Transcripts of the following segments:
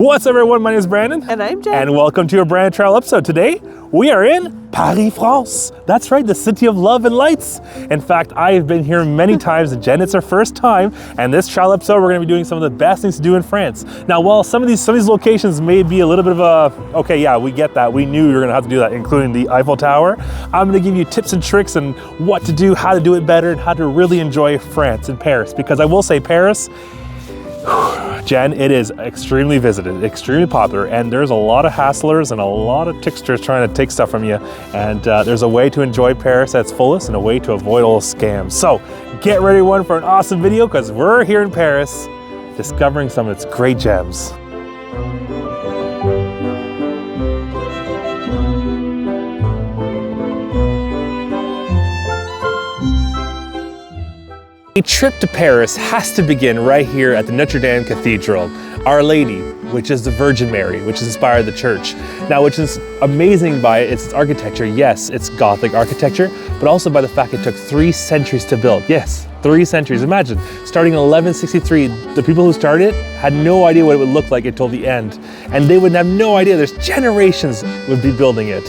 What's up everyone, my name is Brandon. And I'm Jen. And welcome to a brand new travel episode. Today, we are in Paris, France. That's right, the city of love and lights. In fact, I've been here many times, and Jen, it's her first time. And this travel episode, we're gonna be doing some of the best things to do in France. Now, while some of these locations may be a little bit of a, okay, yeah, we get that. We knew you were gonna have to do that, including the Eiffel Tower. I'm gonna give you tips and tricks and what to do, how to do it better, and how to really enjoy France and Paris. Because I will say Paris, Jen, it is extremely visited, extremely popular, and there's a lot of hasslers and a lot of tricksters trying to take stuff from you. And there's a way to enjoy Paris at its fullest and a way to avoid all scams. So get ready everyone for an awesome video because we're here in Paris discovering some of its great gems. A trip to Paris has to begin right here at the Notre-Dame Cathedral. Our Lady, which is the Virgin Mary, which inspired the church. Now, which is amazing by its architecture. Yes, it's Gothic architecture, but also by the fact it took 3 centuries to build. Yes, 3 centuries. Imagine, starting in 1163, the people who started it had no idea what it would look like until the end. And they would have no idea, there's generations would be building it.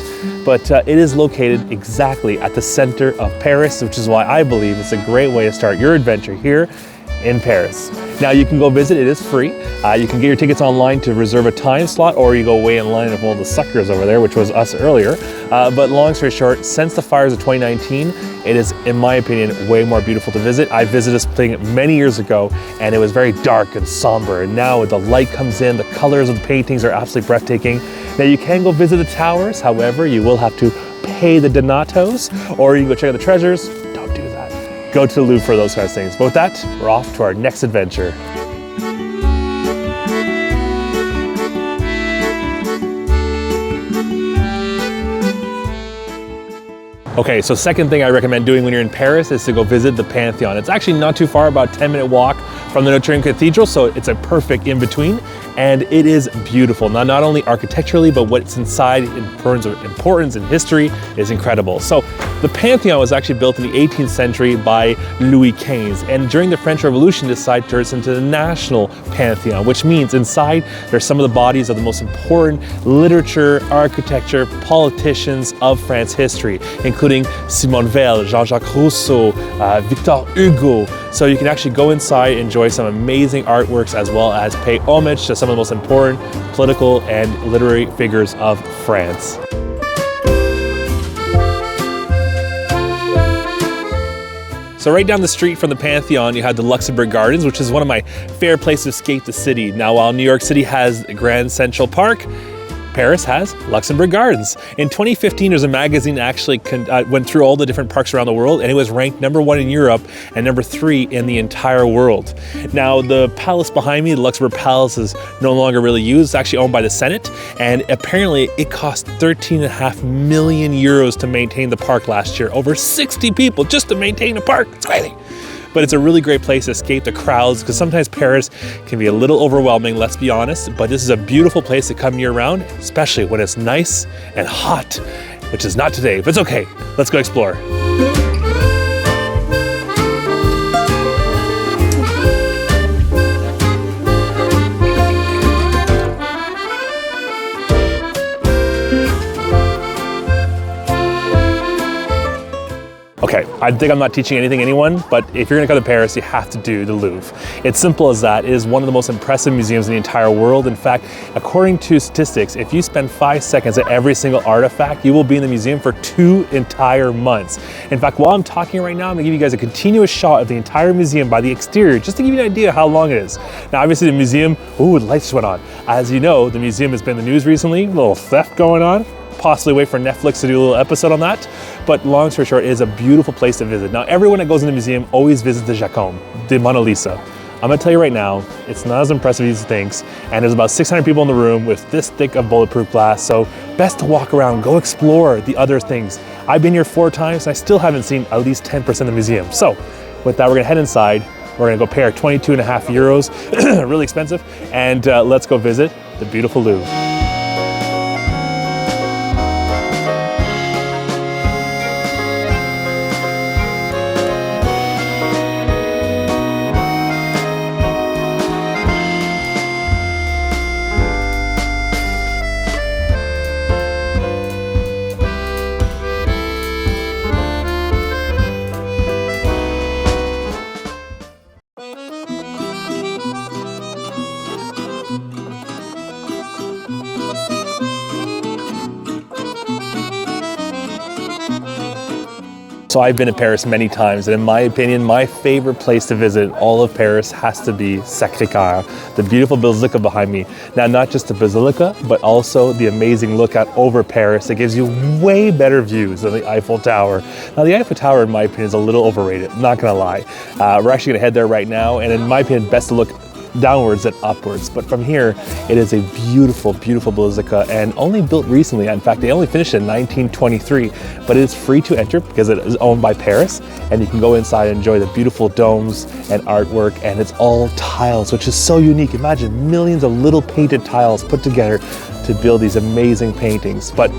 But it is located exactly at the center of Paris, which is why I believe it's a great way to start your adventure here in Paris. Now you can go visit, it is free. You can get your tickets online to reserve a time slot, or you go wait in line with all the suckers over there, which was us earlier. But long story short, since the fires of 2019, it is, in my opinion, way more beautiful to visit. I visited this thing many years ago, and it was very dark and somber. And now the light comes in, the colors of the paintings are absolutely breathtaking. Now you can go visit the towers, however, you will have to pay the donatos, or you can go check out the treasures. Don't do that. Go to the Louvre for those kinds of things. But with that, we're off to our next adventure. Okay, so second thing I recommend doing when you're in Paris is to go visit the Panthéon. It's actually not too far, about a 10-minute walk from the Notre-Dame Cathedral, so it's a perfect in-between, and it is beautiful. Now, not only architecturally, but what's inside in terms of importance and history is incredible. So the Panthéon was actually built in the 18th century by Louis XV, and during the French Revolution decided to turn it into the National Panthéon, which means inside there's some of the bodies of the most important literature, architecture, politicians of France history, including Simone Weil, Jean-Jacques Rousseau, Victor Hugo. So you can actually go inside, enjoy some amazing artworks, as well as pay homage to some of the most important political and literary figures of France. So right down the street from the Panthéon, you have the Luxembourg Gardens, which is one of my favorite places to escape the city. Now, while New York City has Grand Central Park, Paris has Luxembourg Gardens. In 2015, there's a magazine that actually went through all the different parks around the world, and it was ranked #1 in Europe and #3 in the entire world. Now, the palace behind me, the Luxembourg Palace, is no longer really used. It's actually owned by the Senate, and apparently it cost 13.5 million euros to maintain the park last year. Over 60 people just to maintain a park. It's crazy. But it's a really great place to escape the crowds, because sometimes Paris can be a little overwhelming, let's be honest, but this is a beautiful place to come year-round, especially when it's nice and hot, which is not today, but it's okay. Let's go explore. Okay, I think I'm not teaching anyone, but if you're gonna come to Paris, you have to do the Louvre. It's simple as that. It is one of the most impressive museums in the entire world. In fact, according to statistics, if you spend 5 seconds at every single artifact, you will be in the museum for 2 entire months. In fact, while I'm talking right now, I'm gonna give you guys a continuous shot of the entire museum by the exterior, just to give you an idea how long it is. Now, obviously the museum, ooh, the lights went on. As you know, the museum has been in the news recently, a little theft going on. Possibly wait for Netflix to do a little episode on that. But long story short, it is a beautiful place to visit. Now, everyone that goes in the museum always visits the Joconde, the Mona Lisa. I'm gonna tell you right now, it's not as impressive as you think, and there's about 600 people in the room with this thick of bulletproof glass, so best to walk around, go explore the other things. I've been here 4 times, and I still haven't seen at least 10% of the museum. So with that, we're gonna head inside. We're gonna go pay our 22.5 euros, really expensive, and let's go visit the beautiful Louvre. So I've been to Paris many times, and in my opinion, my favorite place to visit in all of Paris has to be Sacré-Cœur, the beautiful basilica behind me. Now, not just the basilica, but also the amazing look out over Paris. It gives you way better views than the Eiffel Tower. Now, the Eiffel Tower, in my opinion, is a little overrated, I'm not gonna lie. We're actually gonna head there right now, and in my opinion, best to look downwards than upwards. But from here, it is a beautiful, beautiful basilica, and only built recently. In fact, they only finished it in 1923, but it is free to enter because it is owned by Paris, and you can go inside and enjoy the beautiful domes and artwork, and it's all tiles, which is so unique. Imagine millions of little painted tiles put together to build these amazing paintings. But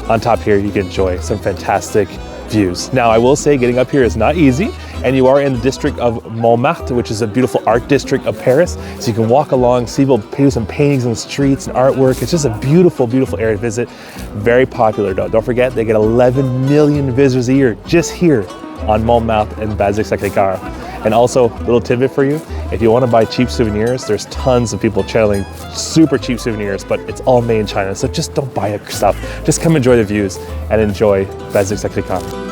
on top here, you can enjoy some fantastic views. Now, I will say getting up here is not easy, and you are in the district of Montmartre, which is a beautiful art district of Paris. So you can walk along, see people do some paintings in the streets and artwork. It's just a beautiful, beautiful area to visit. Very popular though. Don't forget, they get 11 million visitors a year just here on Montmartre and Basilique Sacré-Cœur. And also, a little tidbit for you, if you want to buy cheap souvenirs, there's tons of people channeling super cheap souvenirs, but it's all made in China. So just don't buy your stuff. Just come enjoy the views and enjoy Basilique Sacré-Cœur.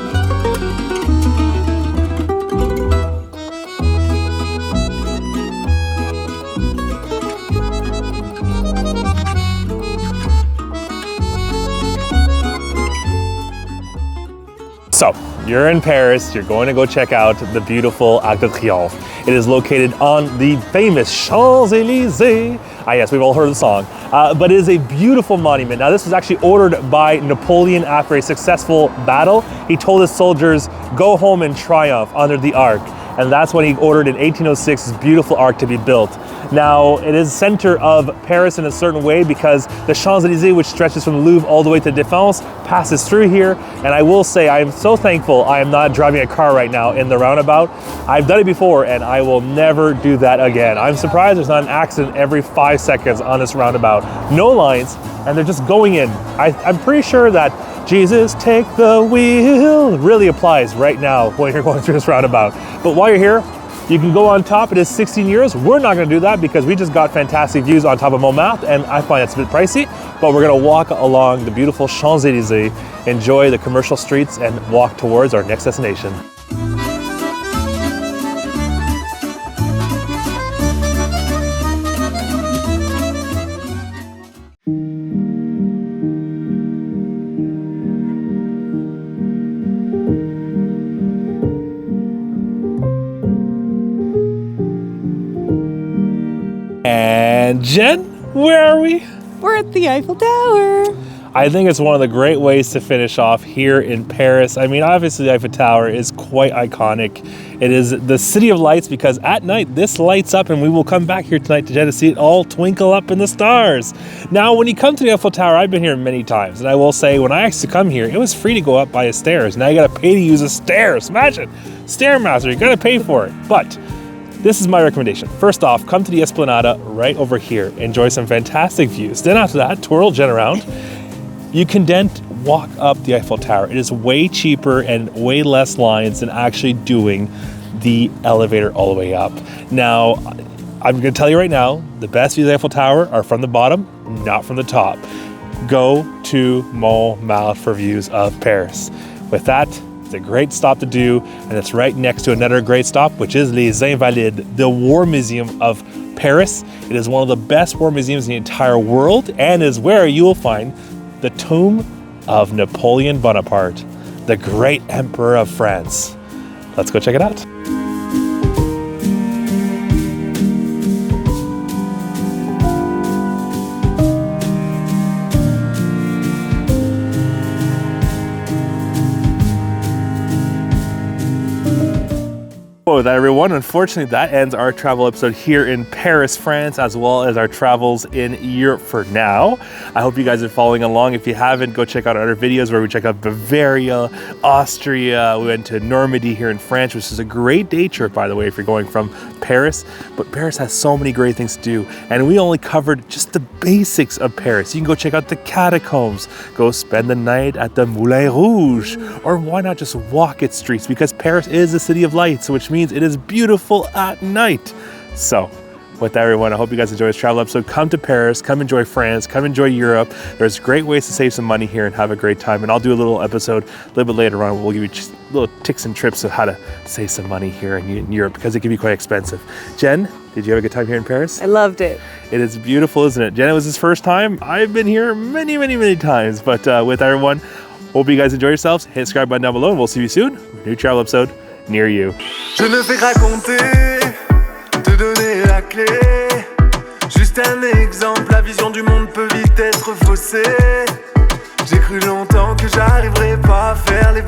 So, you're in Paris, you're going to go check out the beautiful Arc de Triomphe. It is located on the famous Champs-Élysées. Ah yes, we've all heard the song. But it is a beautiful monument. Now this was actually ordered by Napoleon after a successful battle. He told his soldiers, go home in triumph under the Arc. And that's when he ordered in 1806 this beautiful arc to be built. Now, it is center of Paris in a certain way because the Champs-Élysées, which stretches from the Louvre all the way to Défense, passes through here. And I will say, I am so thankful I am not driving a car right now in the roundabout. I've done it before and I will never do that again. I'm surprised there's not an accident every 5 seconds on this roundabout. No lines, and they're just going in. I'm pretty sure that Jesus, take the wheel really applies right now when you're going through this roundabout. But while you're here, you can go on top. It is 16 euros. We're not going to do that because we just got fantastic views on top of Montmartre, and I find it's a bit pricey. But we're going to walk along the beautiful Champs-Élysées, enjoy the commercial streets, and walk towards our next destination. And Jen, where are we? We're at the Eiffel Tower. I think it's one of the great ways to finish off here in Paris. I mean, obviously the Eiffel Tower is quite iconic. It is the city of lights because at night this lights up, and we will come back here tonight to see it all twinkle up in the stars. Now, when you come to the Eiffel Tower, I've been here many times, and I will say when I used to come here, it was free to go up by the stairs. Now you gotta pay to use the stairs. Imagine, Stairmaster, you gotta pay for it. But this is my recommendation. First off, come to the Esplanade right over here. Enjoy some fantastic views. Then after that, twirl Jen around. You can then walk up the Eiffel Tower. It is way cheaper and way less lines than actually doing the elevator all the way up. Now, I'm gonna tell you right now, the best views of the Eiffel Tower are from the bottom, not from the top. Go to Montmartre for views of Paris. With that, it's a great stop to do, and it's right next to another great stop, which is Les Invalides, the War Museum of Paris. It is one of the best war museums in the entire world, and is where you will find the tomb of Napoleon Bonaparte, the great emperor of France. Let's go check it out. With that, everyone, unfortunately that ends our travel episode here in Paris, France, as well as our travels in Europe for now. I hope you guys are following along. If you haven't, go check out our other videos where we check out Bavaria, Austria. We went to Normandy here in France, which is a great day trip, by the way, if you're going from Paris. But Paris has so many great things to do, and we only covered just the basics of Paris. You can go check out the catacombs, go spend the night at the Moulin Rouge, or why not just walk its streets, because Paris is a city of lights, which means it is beautiful at night. So with that, everyone, I hope you guys enjoy this travel episode. Come to Paris, come enjoy France, come enjoy Europe. There's great ways to save some money here and have a great time. And I'll do a little episode a little bit later on. We'll give you just little tips and trips of how to save some money here in Europe because it can be quite expensive. Jen, did you have a good time here in Paris? I loved it. It is beautiful, isn't it? Jen, it was his first time. I've been here many, many, many times. But with everyone, hope you guys enjoy yourselves. Hit the subscribe button down below and we'll see you soon. New travel episode near you. Je ne fais que raconter, te donner la clé. Juste un exemple, la vision du monde peut vite être faussée. J'ai cru longtemps que j'arriverais pas à faire les